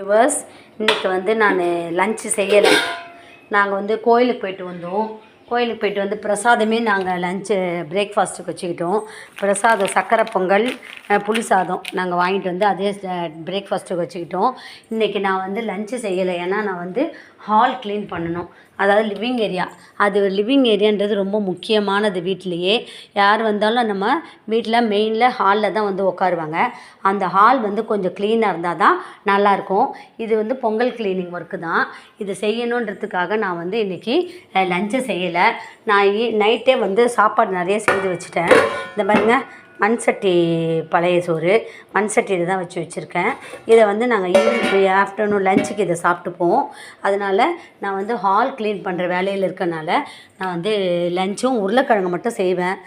Viewers, இன்றைக்கி வந்து நான் லஞ்சு செய்யலை. நாங்கள் வந்து கோயிலுக்கு போயிட்டு வந்தோம். கோயிலுக்கு போயிட்டு வந்து பிரசாதமே நாங்கள் லஞ்சு பிரேக்ஃபாஸ்ட்டுக்கு வச்சுக்கிட்டோம். பிரசாதம் சக்கரை பொங்கல், புளி சாதம் நாங்கள் வாங்கிட்டு வந்து அதே பிரேக்ஃபாஸ்ட்டுக்கு வச்சுக்கிட்டோம். இன்றைக்கி நான் வந்து லஞ்சு செய்யலை. ஏன்னா நான் வந்து ஹால் க்ளீன் பண்ணணும். அதாவது லிவிங் ஏரியா. அது லிவிங் ஏரியான்றது ரொம்ப முக்கியமானது. வீட்டிலையே யார் வந்தாலும் நம்ம வீட்டில் மெயினில் ஹாலில் தான் வந்து உட்காருவாங்க. அந்த ஹால் வந்து கொஞ்சம் க்ளீனாக இருந்தால் தான் நல்லாயிருக்கும். இது வந்து பொங்கல் க்ளீனிங் ஒர்க்கு தான். இது செய்யணுன்றதுக்காக நான் வந்து இன்றைக்கி லஞ்சை செய்யலை. நான் நைட்டே வந்து சாப்பாடு நிறைய செஞ்சு வச்சுட்டேன். இந்த பாருங்க, மண் சட்டி பழைய சோறு மண் சட்டியில் தான் வச்சுருக்கேன். இதை வந்து நாங்கள் ஆஃப்டர்நூன் லஞ்சுக்கு இதை சாப்பிட்டுப்போம். அதனால் நான் வந்து ஹால் க்ளீன் பண்ணுற வேலையில் இருக்கனால நான் வந்து லஞ்சும் உருளைக்கிழங்கு மட்டும் செய்வேன்.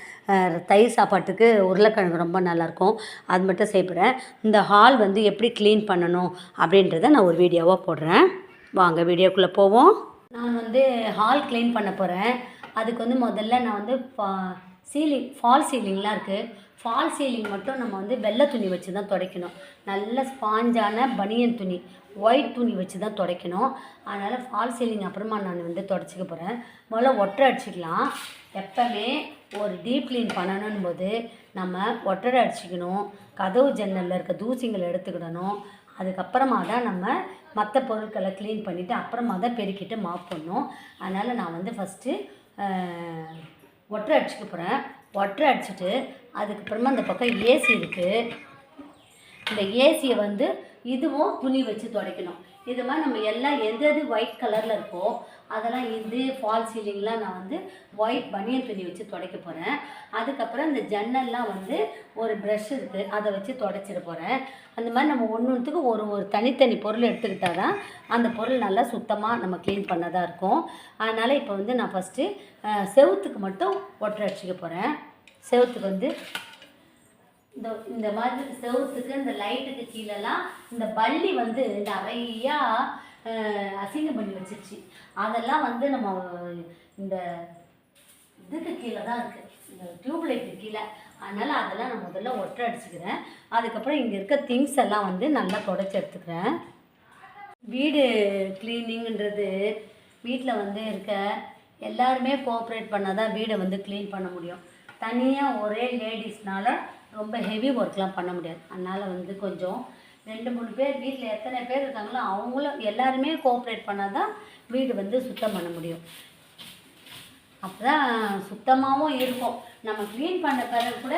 தயிர் சாப்பாட்டுக்கு உருளைக்கிழங்கு ரொம்ப நல்லாயிருக்கும், அது மட்டும் செய்யப்படுறேன். இந்த ஹால் வந்து எப்படி க்ளீன் பண்ணணும் அப்படின்றத நான் ஒரு வீடியோவாக போடுறேன். வாங்க வீடியோக்குள்ளே போவோம். நான் வந்து ஹால் க்ளீன் பண்ண போகிறேன். அதுக்கு வந்து முதல்ல நான் வந்து ஃபால் சீலிங்லாம் இருக்குது. ஃபால் சீலிங் மட்டும் நம்ம வந்து வெள்ளை துணி வச்சு தான் துடைக்கணும். நல்ல ஸ்பாஞ்சான பனியன் துணி, ஒயிட் துணி வச்சு தான் துடைக்கணும். அதனால் ஃபால் சீலிங் அப்புறமா நான் வந்து துடைச்சிக்க போகிறேன். முதல்ல ஒட்டரை அடிச்சிக்கலாம். எப்போவுமே ஒரு டீப் க்ளீன் பண்ணணும் போது நம்ம ஒட்டரை அடிச்சிக்கணும். கதவு ஜன்னலில் இருக்க தூசிங்களை எடுத்துக்கிடணும். அதுக்கப்புறமா தான் நம்ம மற்ற பொருட்களை க்ளீன் பண்ணிவிட்டு அப்புறமா தான் பெருக்கிட்டு மாப் பண்ணணும். அதனால் நான் வந்து ஃபஸ்ட்டு ஒட்டரை அடிச்சுக்க போகிறேன். ஒட்டரை அடிச்சுட்டு அதுக்கப்புறமா இந்த பக்கம் ஏசி இருக்குது. இந்த ஏசியை வந்து இதுவும் துணி வச்சு துடைக்கணும். இது மாதிரி நம்ம எல்லாம் எது ஒயிட் கலரில் இருக்கோ அதெல்லாம் இது ஃபால் சீலிங்லாம் நான் வந்து ஒயிட் பனியன் துணி வச்சு துடைக்க போகிறேன். அதுக்கப்புறம் இந்த ஜன்னல்லாம் வந்து ஒரு ப்ரஷ் இருக்குது, அதை வச்சு துடைச்சிட போகிறேன். அந்த மாதிரி நம்ம ஒன்றுத்துக்கு ஒரு தனித்தனி பொருள் எடுத்துக்கிட்டால் தான் அந்த பொருள் நல்லா சுத்தமாக நம்ம க்ளீன் பண்ணதாக இருக்கும். அதனால் இப்போ வந்து நான் ஃபஸ்ட்டு செவுத்துக்கு மட்டும் ஒட்டரை அடிச்சிக்க போகிறேன். செவுத்துக்கு வந்து இந்த மாதிரி செவுத்துக்கு இந்த லைட்டுக்கு கீழெல்லாம் இந்த பல்லி வந்து நிறையா அசிங்கம் பண்ணி வச்சிருச்சு. அதெல்லாம் வந்து நம்ம இந்த இதுக்கு கீழே தான் இருக்குது, இந்த டியூப்லைட்டுக்கு கீழே. அதனால் அதெல்லாம் நான் முதல்ல ஒட்டரை அடிச்சுக்கிறேன். அதுக்கப்புறம் இங்கே இருக்க திங்ஸ் எல்லாம் வந்து நல்லா துடைச்சி எடுத்துக்கிறேன். வீடு க்ளீனிங்கிறது வீட்டில் வந்து இருக்க எல்லாருமே கோஆப்ரேட் பண்ணால் தான் வீடை வந்து க்ளீன் பண்ண முடியும். தனியாக ஒரே லேடிஸ்னால் ரொம்ப ஹெவி ஒர்க்லாம் பண்ண முடியாது. அதனால் வந்து கொஞ்சம் 2-3 பேர் வீட்டில் எத்தனை பேர் இருக்காங்களோ அவங்களும் எல்லாருமே கோஆப்ரேட் பண்ணால் தான் வீடு வந்து சுத்தம் பண்ண முடியும். அப்போ தான் சுத்தமாகவும் இருக்கும். நம்ம க்ளீன் பண்ண பிறகு கூட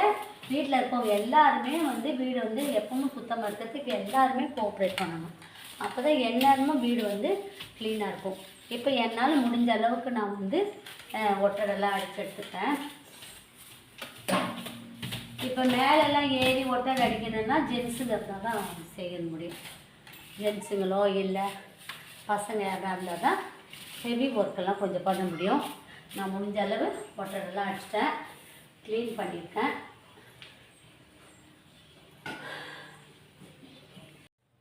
வீட்டில் இருக்கவங்க எல்லாருமே வந்து வீடு வந்து எப்பவும் சுத்தமாக இருக்கிறதுக்கு எல்லாருமே கோஆப்ரேட் பண்ணணும். அப்போ தான் எந்நேரமும் வீடு வந்து க்ளீனாக இருக்கும். இப்போ என்னால் முடிஞ்ச அளவுக்கு நான் வந்து ஒட்டரெல்லாம் அடிச்சு எடுத்துட்டேன். இப்போ மேலெல்லாம் ஏறி ஒட்டரை அடிக்கணும்னா ஜென்ஸுங்க இருந்தால் தான் செய்ய முடியும். ஜென்ஸுங்களோ இல்லை பசங்க யாராக இருந்தால் தான் ஹெவி ஒர்க்கெல்லாம் கொஞ்சம் பண்ண முடியும். நான் முடிஞ்ச அளவு ஒட்டரெல்லாம் அடிச்சிட்டேன், க்ளீன் பண்ணியிருக்கேன்.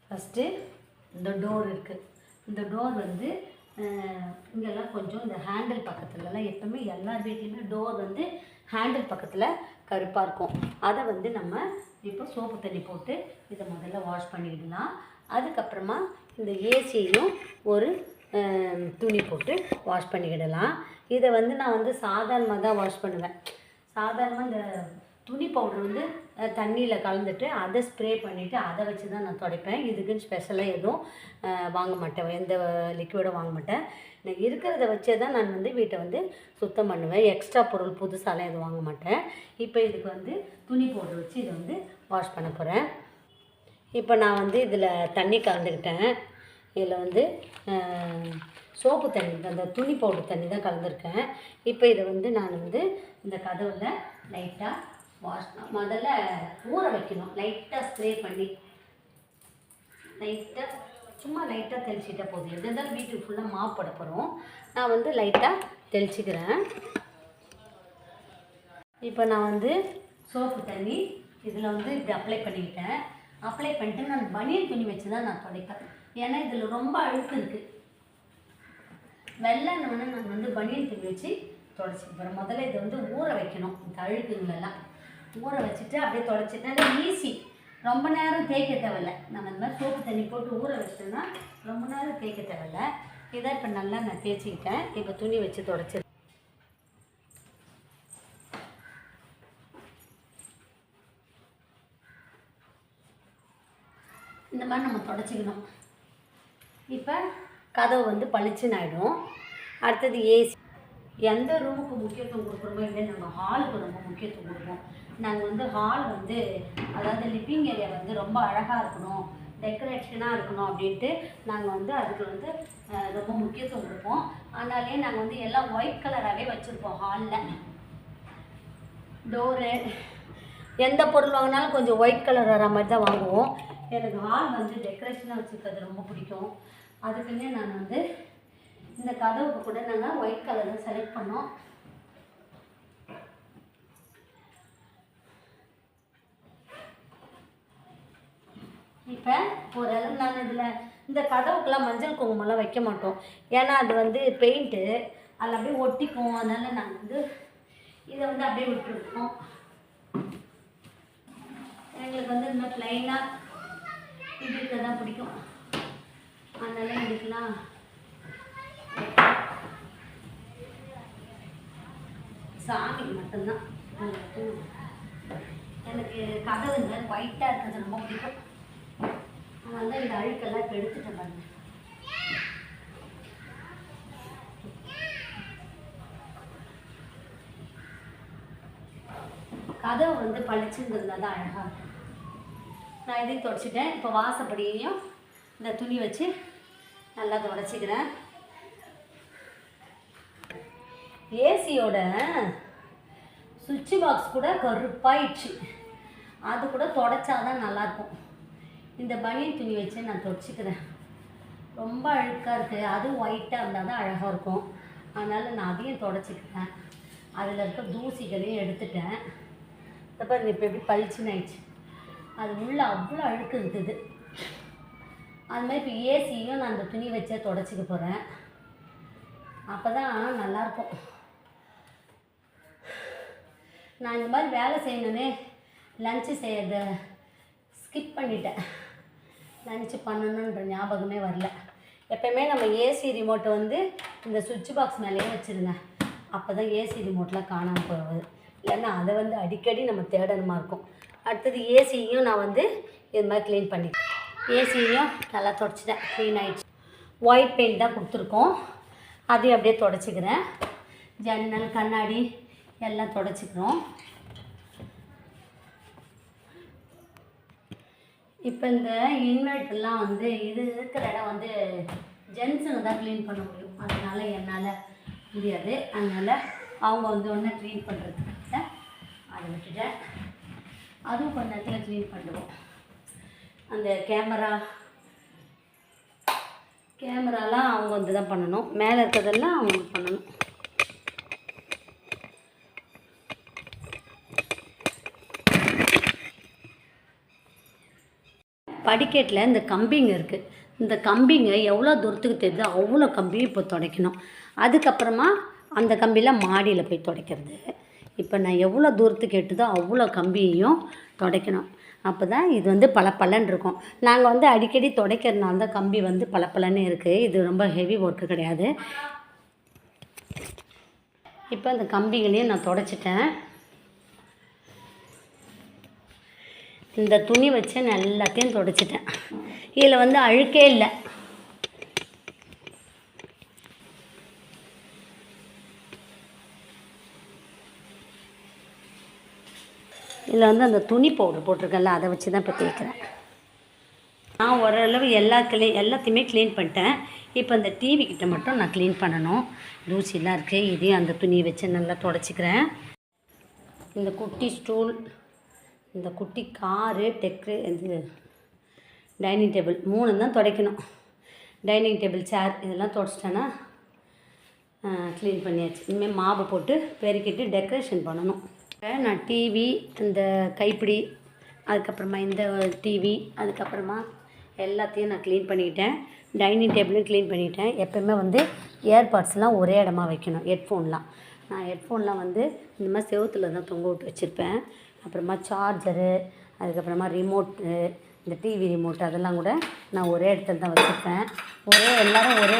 ஃபஸ்ட்டு இந்த டோர் இருக்குது. இந்த டோர் வந்து இங்கெல்லாம் கொஞ்சம் இந்த ஹேண்டில் பக்கத்துலலாம் எப்போவுமே எல்லார் வீட்லேயுமே டோர் வந்து ஹேண்டில் பக்கத்தில் கருப்பாக இருக்கும். அதை வந்து நம்ம இப்போ சோப்பு தண்ணி போட்டு இதை முதல்ல வாஷ் பண்ணிக்கிடலாம். அதுக்கப்புறமா இந்த ஏசியையும் ஒரு துணி போட்டு வாஷ் பண்ணிக்கிடலாம். இதை வந்து நான் வந்து சாதாரணமாக தான் வாஷ் பண்ணுவேன். சாதாரணமாக இந்த துணி பவுடர் வந்து தண்ணியில் கலந்துட்டு அதை ஸ்ப்ரே பண்ணிவிட்டு அதை வச்சு தான் நான் துடைப்பேன். இதுக்குன்னு ஸ்பெஷலாக எதுவும் வாங்க மாட்டேன், எந்த லிக்விடும் வாங்க மாட்டேன். நான் இருக்கிறத வச்சே தான் நான் வந்து வீட்டை வந்து சுத்தம் பண்ணுவேன். எக்ஸ்ட்ரா பொருள் புதுசாலாம் எதுவும் வாங்க மாட்டேன். இப்போ இதுக்கு வந்து துணி பவுடர் வச்சு இதை வந்து வாஷ் பண்ண போகிறேன். இப்போ நான் வந்து இதில் தண்ணி கலந்துக்கிட்டேன். இதில் வந்து சோப்பு தண்ணி, அந்த துணி பவுடர் தண்ணி தான் கலந்துருக்கேன். இப்போ இதை வந்து நான் வந்து இந்த கதவில் லைட்டாக முதல்ல ஊற வைக்கணும். லைட்டாக ஸ்ப்ரே பண்ணி லைட்டாக சும்மா லைட்டாக தெளிச்சிட்டா போதும். எது இருந்தாலும் வீட்டுக்கு ஃபுல்லாக மாப் போட போகிறோம். நான் வந்து லைட்டாக தெளிச்சிக்கிறேன். இப்போ நான் வந்து சோப்பு தண்ணி இதில் வந்து இப்படி அப்ளை பண்ணிக்கிட்டேன். அப்ளை பண்ணிட்டு நான் பனியன் துணி வச்சு தான் நான் துடைப்பேன். ஏன்னா இதில் ரொம்ப அழுக்கு இருக்குது. வெள்ளைன்னு நான் வந்து பனியன் துணி வச்சு துடைச்சிக்கிறேன். முதல்ல இதை வந்து ஊற வைக்கணும். இந்த அழுக்குங்களெல்லாம் ஊற வச்சுட்டு அப்படியே துடைச்சிட்டேன். ஈஸி. ரொம்ப நேரம் தேய்க்க தேவையில்லை. நம்ம இந்த மாதிரி சோப்பு தண்ணி போட்டு ஊற வச்சிட்டோம்னா ரொம்ப நேரம் தேய்க்க தேவையில்லை. இதை இப்போ நல்லா நான் தேய்ச்சிக்கிட்டேன். இப்போ துணி வச்சு தொடச்சி இந்த மாதிரி நம்ம தொடச்சிக்கணும். இப்போ கதவு வந்து பளிச்சுன்னு ஆகிடும். அடுத்தது ஏசி. எந்த ரூமுக்கு முக்கியத்துவம் கொடுக்குறோமோ இல்லை, நாங்கள் ஹாலுக்கு ரொம்ப முக்கியத்துவம் கொடுப்போம். நாங்கள் வந்து ஹால் வந்து அதாவது லிவிங் ஏரியா வந்து ரொம்ப அழகாக இருக்கணும், டெக்கரேஷனாக இருக்கணும் அப்படின்ட்டு நாங்கள் வந்து அதுக்கு வந்து ரொம்ப முக்கியத்துவம் கொடுப்போம். அதனாலே நாங்கள் வந்து எல்லாம் ஒயிட் கலராகவே வச்சுருப்போம். ஹாலில் டோரு எந்த பொருள் வாங்கினாலும் கொஞ்சம் ஒயிட் கலர் வர மாதிரி தான் வாங்குவோம். எனக்கு ஹால் வந்து டெக்கரேஷனாக வச்சுருக்கிறது ரொம்ப பிடிக்கும். அதுக்குன்னே நான் வந்து இந்த கதவுக்கு கூட நாங்கள் ஒயிட் கலர் தான் செலக்ட் பண்ணோம். இப்போ ஓரளவு நான் இதில் இந்த கதவுக்கெல்லாம் மஞ்சள் குங்குமம்லாம் வைக்க மாட்டோம். ஏன்னா அது வந்து பெயிண்ட்டு அதில் அப்படியே ஒட்டிக்கும். அதனால் நாங்கள் வந்து இதை வந்து அப்படியே விட்டுருக்கோம். எங்களுக்கு வந்து இந்த மாதிரி ப்ளைனாக இதுக்கு தான் பிடிக்கும். அதனால் இதுக்கெலாம் சாமி மட்டும்தான். எனக்கு கதவு இந்த மாதிரி ஒயிட்டாக இருக்கிறது ரொம்ப பிடிக்கும். அதனால தான் இந்த அழுக்கெல்லாம் இப்போ எடுத்துட்டேன் பாருங்க. கதவு வந்து பளிச்சுங்கிறதுல தான் அழகாக இருக்கும். நான் இதையும் தொடச்சிட்டேன். இப்போ வாசப்படியையும் இந்த துணி வச்சு நல்லா தொடச்சிக்கிறேன். ஏசியோட சுவிட்சு பாக்ஸ் கூட கருப்பாயிடுச்சு. அது கூட தொடச்சாதான் நல்லாயிருக்கும். இந்த பனியன் துணி வச்சு நான் தொடச்சிக்கிறேன். ரொம்ப அழுக்காக இருக்குது. அதுவும் ஒயிட்டாக இருந்தால் தான் அழகாக இருக்கும். அதனால் நான் அதையும் தொடச்சிக்கிறேன். அதில் இருக்க தூசிகளையும் எடுத்துட்டேன். இப்போ இப்போ எப்படி பளிச்சுன்னு ஆயிடுச்சு. அது உள்ளே அவ்வளோ அழுக்கு இருக்குது. அதுமாதிரி இப்போ ஏசியும் நான் அந்த துணி வச்சே தொடச்சிக்க போகிறேன். அப்போ தான் நல்லாயிருக்கும். நான் இந்த மாதிரி வேலை செய்யணுன்னே லஞ்சு செய்யறத ஸ்கிப் பண்ணிட்டேன். லஞ்சு பண்ணணுன்ற ஞாபகமே வரல. எப்போயுமே நம்ம ஏசி ரிமோட்டை வந்து இந்த சுவிட்ச் பாக்ஸ் மேலேயே வச்சுருங்க. அப்போ தான் ஏசி ரிமோட்டில் காணாமல் போகுது. இல்லைன்னா அதை வந்து அடிக்கடி நம்ம தேடணுமா இருக்கும். அடுத்தது ஏசியும் நான் வந்து இது மாதிரி க்ளீன் பண்ணிட்டேன். ஏசியும் நல்லா தொடச்சிட்டேன். க்ளீன் ஆகிடுச்சு. ஒயிட் பெயிண்ட் தான் கொடுத்துருக்கோம். அதையும் அப்படியே தொடச்சிக்கிறேன். ஜன்னல் கண்ணாடி எல்லாம் தொடச்சிக்கிறோம். இப்போ இந்த இன்வெர்ட்டர்லாம் வந்து இது இருக்கிற இடம் வந்து ஜென்ஸுங்க தான் க்ளீன் பண்ண முடியும். அதனால் என்னால் முடியாது. அதனால் அவங்க வந்து ஒன்று க்ளீன் பண்ணுறதுக்கிட்ட அதை விட்டுட்டேன். அதுவும் கொஞ்ச நேரத்தில் க்ளீன் பண்ணுவோம். அந்த கேமராலாம் அவங்க வந்து தான் பண்ணணும். மேலே இருக்கிறதெல்லாம் அவங்க பண்ணணும். படிக்கட்டில் இந்த கம்பிங்க இருக்குது. இந்த கம்பிங்க எவ்வளோ தூரத்துக்கு தெரியுதோ அவ்வளோ கம்பியும் இப்போ துடைக்கணும். அதுக்கப்புறமா அந்த கம்பியில் மாடியில் போய் துடைக்கிறது. இப்போ நான் எவ்வளோ தூரத்துக்கு எட்டுதோ அவ்வளோ கம்பியையும் துடைக்கணும். அப்போ தான் இது வந்து பளபளன்னு இருக்கும். நாங்கள் வந்து அடிக்கடி துடைக்கிறதுனால தான் கம்பி வந்து பளபளன்னு இருக்குது. இது ரொம்ப ஹெவி ஒர்க்கு கிடையாது. இப்போ அந்த கம்பிகளையும் நான் துடைச்சிட்டேன். இந்த துணி வச்சு நான் எல்லாத்தையும் துடைச்சிட்டேன். இதில் வந்து அழுக்கே இல்லை. இதில் வந்து அந்த துணி பவுடர் போட்டிருக்கேன்ல, அதை வச்சு தான் இப்போ தேய்க்கிறேன். நான் ஓரளவு எல்லாத்தையுமே க்ளீன் பண்ணிட்டேன். இப்போ அந்த டிவி கிட்ட மட்டும் நான் க்ளீன் பண்ணணும். தூசிலாம் இருக்குது. இதையும் அந்த துணியை வச்சு நல்லா துடைச்சிக்கிறேன். இந்த குட்டி ஸ்டூல், இந்த குட்டி காரு, இது டைனிங் டேபிள் 3 தான் துடைக்கணும். டைனிங் டேபிள், சேர் இதெல்லாம் துடைச்சிட்டேன்னா க்ளீன் பண்ணியாச்சு. இனிமேல் மாவு போட்டு பெருக்கிட்டு டெக்கரேஷன் பண்ணணும். நான் டிவி, இந்த கைப்பிடி, அதுக்கப்புறமா இந்த டிவி, அதுக்கப்புறமா எல்லாத்தையும் நான் க்ளீன் பண்ணிக்கிட்டேன். டைனிங் டேபிளும் க்ளீன் பண்ணிக்கிட்டேன். எப்போயுமே வந்து ஏர்பாட்ஸ்லாம் ஒரே இடமா வைக்கணும். ஹெட்ஃபோன்லாம் வந்து இந்த மாதிரி செவத்தில் தான் தொங்க விட்டு வச்சுருப்பேன். அப்புறமா சார்ஜரு, அதுக்கப்புறமா ரிமோட்டு, இந்த டிவி ரிமோட் அதெல்லாம் கூட நான் ஒரே இடத்துல தான் வச்சுருப்பேன். எல்லோரும் ஒரே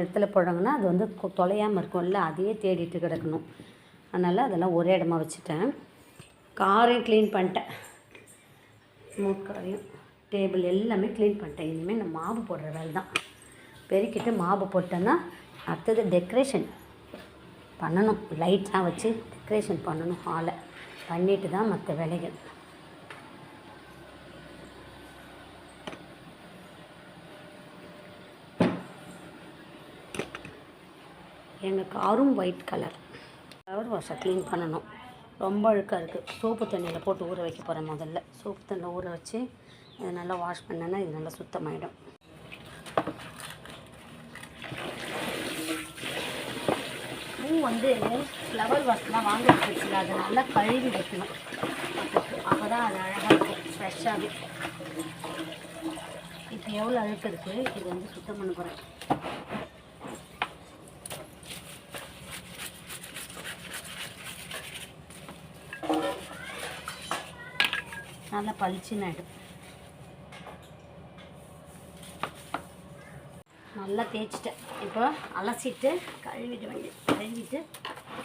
இடத்துல போடுறாங்கன்னா அது வந்து தொலையாமல் இருக்கும்ல, அதையே தேடிட்டு கிடக்கணும். அதனால் அதெல்லாம் ஒரே இடமா வச்சுட்டேன். காரையும் க்ளீன் பண்ணிட்டேன், மூக்காரையும் டேபிள் எல்லாமே க்ளீன் பண்ணிட்டேன். இனிமேல் நான் மாவு போடுற வேலை தான். பெருக்கிட்டு மாவு போட்டேன்னா அடுத்தது டெக்கரேஷன் பண்ணணும். லைட்லாம் வச்சு டெக்கரேஷன் பண்ணணும். ஹாலை பண்ணிட்டு தான் மற்ற வேலைகள். எங்கள் காரும் ஒயிட் கலர். ஃப்ளவர் வாஷை க்ளீன் பண்ணணும். ரொம்ப அழுக்காக இருக்குது. சோப்பு தண்ணியில் போட்டு ஊற வைக்க போகிறேன். முதல்ல சோப்பு தண்ணியில் ஊற வச்சு இதை நல்லா வாஷ் பண்ணேன்னா இது நல்லா சுத்தமாயிடும். பூ வந்து ஃப்ளவர் வாஷ்லாம் வாங்க வச்சுருச்சுல, அதை நல்லா கழுவி வைக்கணும். அப்போ தான் அது அழகாக இருக்கும், ஃப்ரெஷ்ஷாகவே. இப்போ எவ்வளோ அழுக்கு இருக்குது, இது வந்து சுத்தம் பண்ண போகிறேன். நல்லா பளிச்சுன்னு ஆகிடும். நல்லா தேய்ச்சிட்டேன். இப்போ அலசிட்டு கழுவிட்டு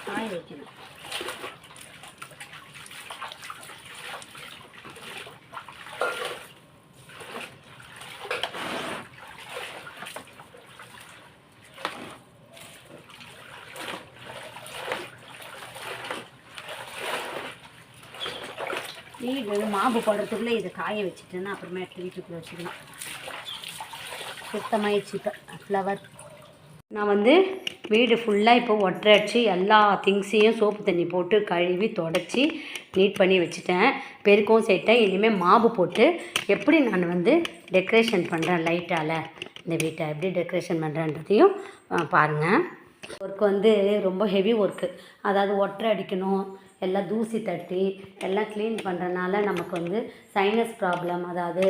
காய வைக்கணும். வீடு மாவு போடுறதுக்குள்ளே இதை காய வச்சுட்டேன்னா அப்புறமேட்டு வீட்டுக்குள்ளே வச்சுக்கலாம். சுத்தமாகிடுச்சு. இப்போ ஃப்ளவர் நான் வந்து வீடு ஃபுல்லாக இப்போ ஒட்டரை அடித்து எல்லா திங்ஸையும் சோப்பு தண்ணி போட்டு கழுவி தொடச்சி நீட் பண்ணி வச்சுட்டேன். பெருக்கவும் சேர்த்தேன். இனிமேல் மாவு போட்டு எப்படி நான் வந்து டெக்கரேஷன் பண்ணுறேன், லைட்டால் இந்த வீட்டை எப்படி டெக்கரேஷன் பண்ணுறேன்றதையும் பாருங்கள். ஒர்க் வந்து ரொம்ப ஹெவி ஒர்க்கு. அதாவது ஒட்டரை அடிக்கணும், எல்லாம் தூசி தட்டி எல்லாம் க்ளீன் பண்ணுறனால நமக்கு வந்து சைனஸ் ப்ராப்ளம், அதாவது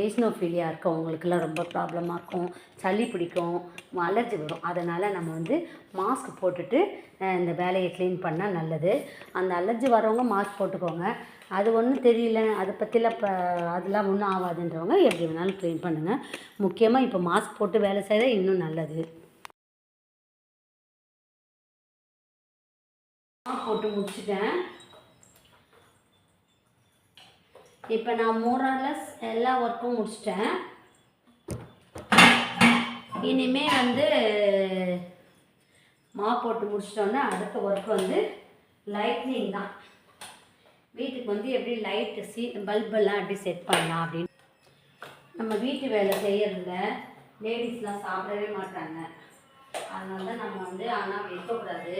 ஏஸ்னோஃபீலியா இருக்கவங்களுக்குலாம் ரொம்ப ப்ராப்ளமாக இருக்கும். சளி பிடிக்கும், அலர்ஜி வரும். அதனால் நம்ம வந்து மாஸ்க் போட்டுட்டு இந்த வேலையை க்ளீன் பண்ணால் நல்லது. அந்த அலர்ஜி வரவங்க மாஸ்க் போட்டுக்கோங்க. அது ஒன்றும் தெரியல, அதை பற்றிலாம் இப்போ அதெல்லாம் ஒன்றும் ஆகாதுன்றவங்க எப்படி வேணாலும் க்ளீன் பண்ணுங்கள். முக்கியமாக இப்போ மாஸ்க் போட்டு வேலை செய்கிறது இன்னும் நல்லது. போட்டு முடிச்சிட்டேன். இப்போ நான் மோரார்லெஸ் எல்லா ஒர்க்கும் முடிச்சிட்டேன். இனிமேல் வந்து போட்டு முடிச்சிட்டோன்னா அடுத்த ஒர்க் வந்து லைட்னிங் தான். வீட்டுக்கு வந்து எப்படி லைட்டு பல்பெல்லாம் எப்படி செட் பண்ணலாம் அப்படின்னு. நம்ம வீட்டு வேலை செய்யறதுல லேடிஸ்லாம் சாப்பிடவே மாட்டாங்க. அதனால தான் நம்ம வந்து ஆனால் வைக்கக்கூடாது,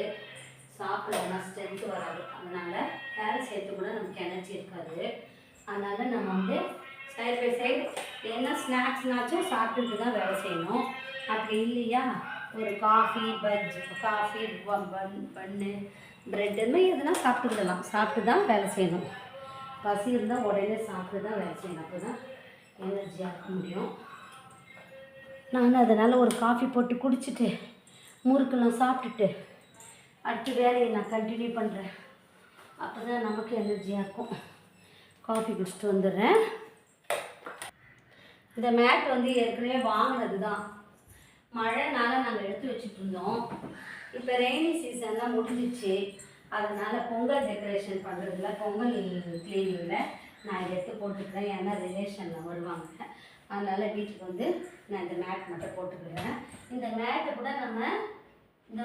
சாப்பிடலன்னா ஸ்ட்ரென்த்து வராது. அதனால் வேலை செய்யறது கூட நமக்கு எனர்ஜி இருக்காது. அதனால் நம்ம வந்து சைட் பை சைடு என்ன ஸ்நாக்ஸ்னாச்சும் சாப்பிட்டுட்டு தான் வேலை செய்யணும். அப்படி இல்லையா ஒரு காஃபி பன்னு ப்ரெட் இது மாதிரி எதுனா சாப்பிட்டுக்கிடலாம். சாப்பிட்டு தான் வேலை செய்யணும். பசி இருந்தால் உடனே சாப்பிட்டு தான் வேலை செய்யணும். அப்போ தான் எனர்ஜியாக இருக்க முடியும். நான் அதனால் ஒரு காஃபி போட்டு குடிச்சிட்டு முறுக்கெல்லாம் சாப்பிட்டுட்டு அடுத்த வேலையை நான் கண்டினியூ பண்ணுறேன். அப்போ தான் நமக்கு எனர்ஜியாக இருக்கும். காஃபி குடிச்சிட்டு வந்துடுறேன். இந்த மேட் வந்து ஏற்கனவே வாங்கினது தான். மழைனால நாங்கள் எடுத்து வச்சுட்டு இருந்தோம். இப்போ ரெய்னி சீசன்லாம் முடிஞ்சிச்சு. அதனால் பொங்கல் டெக்கரேஷன் பண்ணுறதுல, பொங்கல் க்ளீனிங்கில் நான் இதை எடுத்து போட்டுக்கிறேன். ஏன்னா ரிலேஷனில் வருவாங்க. அதனால் வீட்டுக்கு வந்து நான் இந்த மேட் மட்டும் போட்டுக்கிறேன். இந்த மேட்டை கூட நம்ம இந்த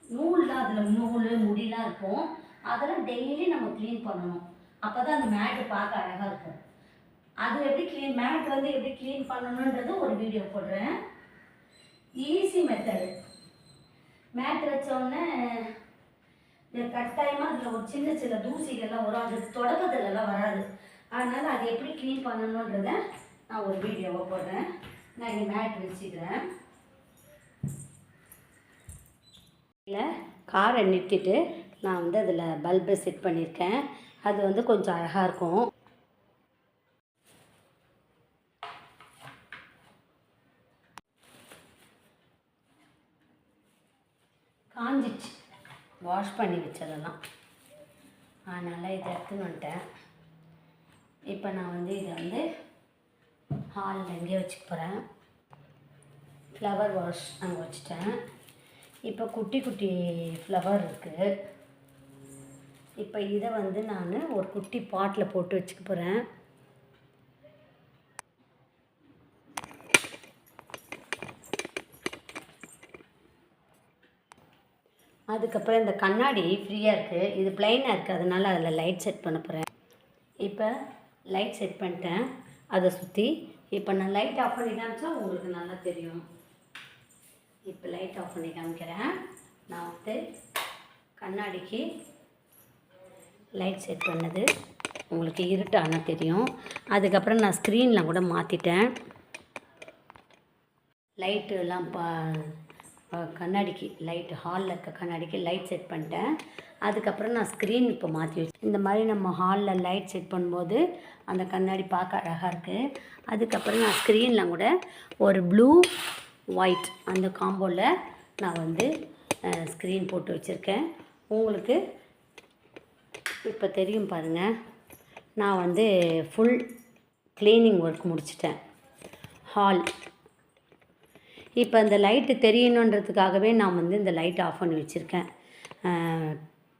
நூல்லாம், அதில் நூல் முடியெலாம் இருக்கும், அதெல்லாம் டெய்லி நம்ம க்ளீன் பண்ணணும். அப்போ தான் அந்த மேட்டு பார்க்க அழகாக இருக்கும். அது எப்படி மேட் வந்து எப்படி க்ளீன் பண்ணணுன்றது ஒரு வீடியோ போடுறேன். Easy method. மேட் வச்சோடனே கட்டாயமாக அதில் ஒரு சின்ன சின்ன தூசிகள்லாம் வரும். அது தொடக்கத்துலலாம் வராது. அதனால் அது எப்படி க்ளீன் பண்ணணுன்றதை நான் ஒரு வீடியோவை போடுறேன். நான் இங்கே மேட் வச்சுக்கிறேன். இல்லை காரை நிறுத்திட்டு நான் வந்து அதில் பல்பை செட் பண்ணியிருக்கேன். அது வந்து கொஞ்சம் அழகாக இருக்கும். காஞ்சிச்சு வாஷ் பண்ணி வச்சதெல்லாம். அதனால் இதை எடுத்துன்னு வந்துட்டேன். இப்போ நான் வந்து இதை வந்து ஹாலில் எங்கேயே வச்சுக்க போகிறேன். ஃப்ளவர் வாஷ் அங்கே வச்சுட்டேன். இப்போ குட்டி குட்டி ஃப்ளவர் இருக்குது. இப்போ இதை வந்து நான் ஒரு குட்டி பாட்டில் போட்டு வச்சுக்க போகிறேன். அதுக்கப்புறம் இந்த கண்ணாடி ஃப்ரீயாக இருக்குது, இது ப்ளைனாக இருக்குது, அதனால் அதில் லைட் செட் பண்ண போகிறேன். இப்போ லைட் செட் பண்ணிட்டேன் அதை சுற்றி. இப்போ நான் லைட் ஆஃப் பண்ணி காமிச்சா உங்களுக்கு நல்லா தெரியும். இப்போ லைட் ஆஃப் பண்ணி காமிக்கிறேன். நான் வந்து கண்ணாடிக்கு லைட் செட் பண்ணது உங்களுக்கு இருட்டானா தெரியும். அதுக்கப்புறம் நான் ஸ்க்ரீனில் கூட மாற்றிட்டேன். லைட்டு எல்லாம் கண்ணாடிக்கு லைட்டு ஹாலில் இருக்க கண்ணாடிக்கு லைட் செட் பண்ணிட்டேன். அதுக்கப்புறம் நான் ஸ்க்ரீன் இப்போ மாற்றி வச்சேன். இந்த மாதிரி நம்ம ஹாலில் லைட் செட் பண்ணும்போது அந்த கண்ணாடி பார்க்க அழகாக இருக்குது. அதுக்கப்புறம் நான் ஸ்க்ரீனில் கூட ஒரு ப்ளூ ஒயிட் அந்த காம்போவில் நான் வந்து ஸ்க்ரீன் போட்டு வச்சுருக்கேன். உங்களுக்கு இப்போ தெரியும் பாருங்கள். நான் வந்து ஃபுல் க்ளீனிங் ஒர்க் முடிச்சிட்டேன் ஹால். இப்போ அந்த லைட்டு தெரியணுன்றதுக்காகவே நான் வந்து இந்த லைட் ஆஃப் பண்ணி வச்சுருக்கேன்.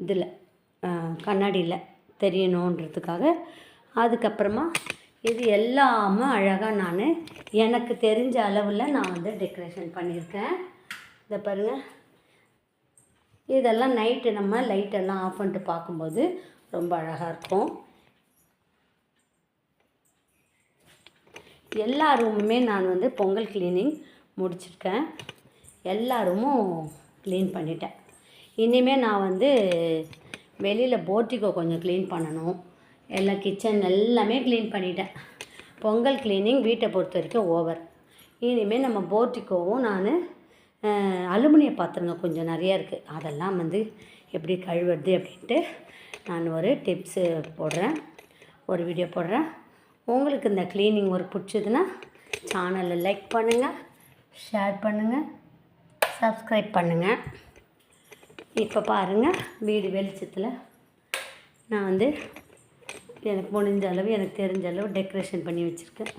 இதில் கண்ணாடியில் தெரியணுன்றதுக்காக. அதுக்கப்புறமா இது எல்லாமே அழகாக நான் எனக்கு தெரிஞ்ச அளவில் நான் வந்து டெக்கரேஷன் பண்ணியிருக்கேன். இதை பாருங்கள். இதெல்லாம் நைட்டு நம்ம லைட்டெல்லாம் ஆஃப் பண்ணிட்டு பார்க்கும்போது ரொம்ப அழகாக இருக்கும். எல்லா ரூமுமே நான் வந்து பொங்கல் க்ளீனிங் முடிச்சிருக்கேன். எல்லா ரூமும் க்ளீன் பண்ணிட்டேன். இனிமேல் நான் வந்து வெளியில் போர்ட்டிகோ கொஞ்சம் க்ளீன் பண்ணணும். எல்லா கிச்சன் எல்லாமே க்ளீன் பண்ணிட்டேன். பொங்கல் க்ளீனிங் வீட்டை பொறுத்த வரைக்கும் ஓவர். இனிமேல் நம்ம போர்ட்டிகோவும் நான் அலுமினிய பாத்திரங்கள் கொஞ்சம் நிறையா இருக்குது, அதெல்லாம் வந்து எப்படி கழுவுறது அப்படின்ட்டு நான் ஒரு டிப்ஸு போடுறேன், ஒரு வீடியோ போடுறேன். உங்களுக்கு இந்த க்ளீனிங் ஒர்க் பிடிச்சதுன்னா சேனலை லைக் பண்ணுங்கள், ஷேர் பண்ணுங்கள், சப்ஸ்கிரைப் பண்ணுங்கள். இப்போ பாருங்கள், வீடு வெளிச்சத்தில் நான் வந்து எனக்கு முடிஞ்ச அளவு எனக்கு தெரிஞ்ச அளவு டெக்கரேஷன் பண்ணி வச்சுருக்கேன்.